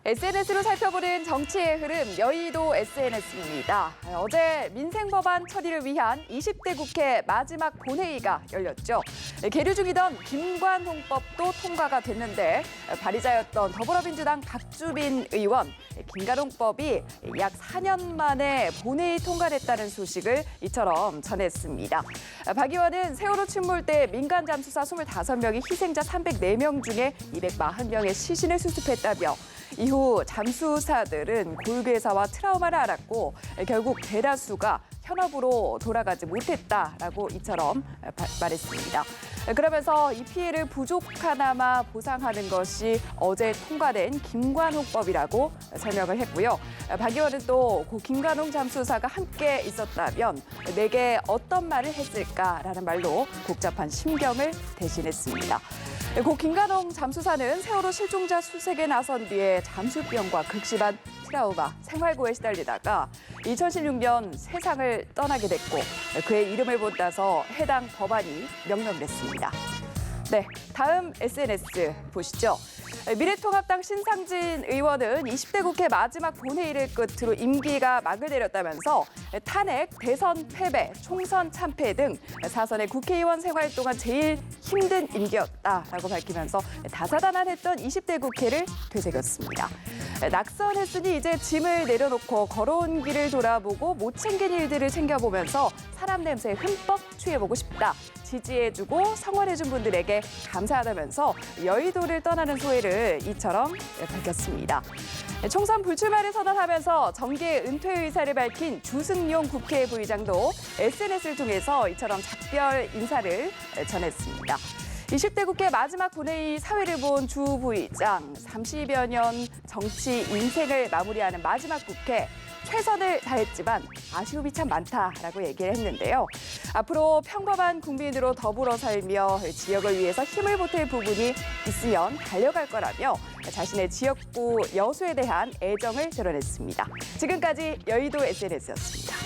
SNS로 살펴보는 정치의 흐름, 여의도 SNS입니다. 어제 민생법안 처리를 위한 20대 국회 마지막 본회의가 열렸죠. 계류 중이던 김관홍법도 통과가 됐는데 발의자였던 더불어민주당 박주민 의원, 김관홍법이 약 4년 만에 본회의 통과됐다는 소식을 이처럼 전했습니다. 박 의원은 세월호 침몰 때 민간 잠수사 25명이 희생자 304명 중에 240명의 시신을 수습했다며 이후 잠수사들은 골괴사와 트라우마를 앓았고 결국 대다수가 현업으로 돌아가지 못했다라고 이처럼 말했습니다. 그러면서 이 피해를 부족하나마 보상하는 것이 어제 통과된 김관홍법이라고 설명을 했고요. 박 의원은 또 고 김관홍 잠수사가 함께 있었다면 내게 어떤 말을 했을까라는 말로 복잡한 심경을 대신했습니다. 고 김관홍 잠수사는 세월호 실종자 수색에 나선 뒤에 잠수병과 극심한 트라우마, 생활고에 시달리다가 2016년 세상을 떠나게 됐고 그의 이름을 본따서 해당 법안이 명명됐습니다. 네, 다음 SNS 보시죠. 미래통합당 신상진 의원은 20대 국회 마지막 본회의를 끝으로 임기가 막을 내렸다면서 탄핵, 대선 패배, 총선 참패 등 사선의 국회의원 생활 동안 제일 힘든 임기였다라고 밝히면서 다사다난했던 20대 국회를 되새겼습니다. 낙선했으니 이제 짐을 내려놓고 걸어온 길을 돌아보고 못 챙긴 일들을 챙겨보면서 사람 냄새에 흠뻑 취해보고 싶다. 지지해주고 성원해준 분들에게 감사하다면서 여의도를 떠나는 소회를 이처럼 밝혔습니다. 총선 불출마를 선언하면서 정계 은퇴 의사를 밝힌 주승용 국회 부의장도 SNS를 통해서 이처럼 작별 인사를 전했습니다. 20대 국회 마지막 본회의 사회를 본 주 부의장, 30여 년 정치 인생을 마무리하는 마지막 국회, 최선을 다했지만 아쉬움이 참 많다라고 얘기를 했는데요. 앞으로 평범한 국민으로 더불어 살며 지역을 위해서 힘을 보탤 부분이 있으면 달려갈 거라며 자신의 지역구 여수에 대한 애정을 드러냈습니다. 지금까지 여의도 SNS였습니다.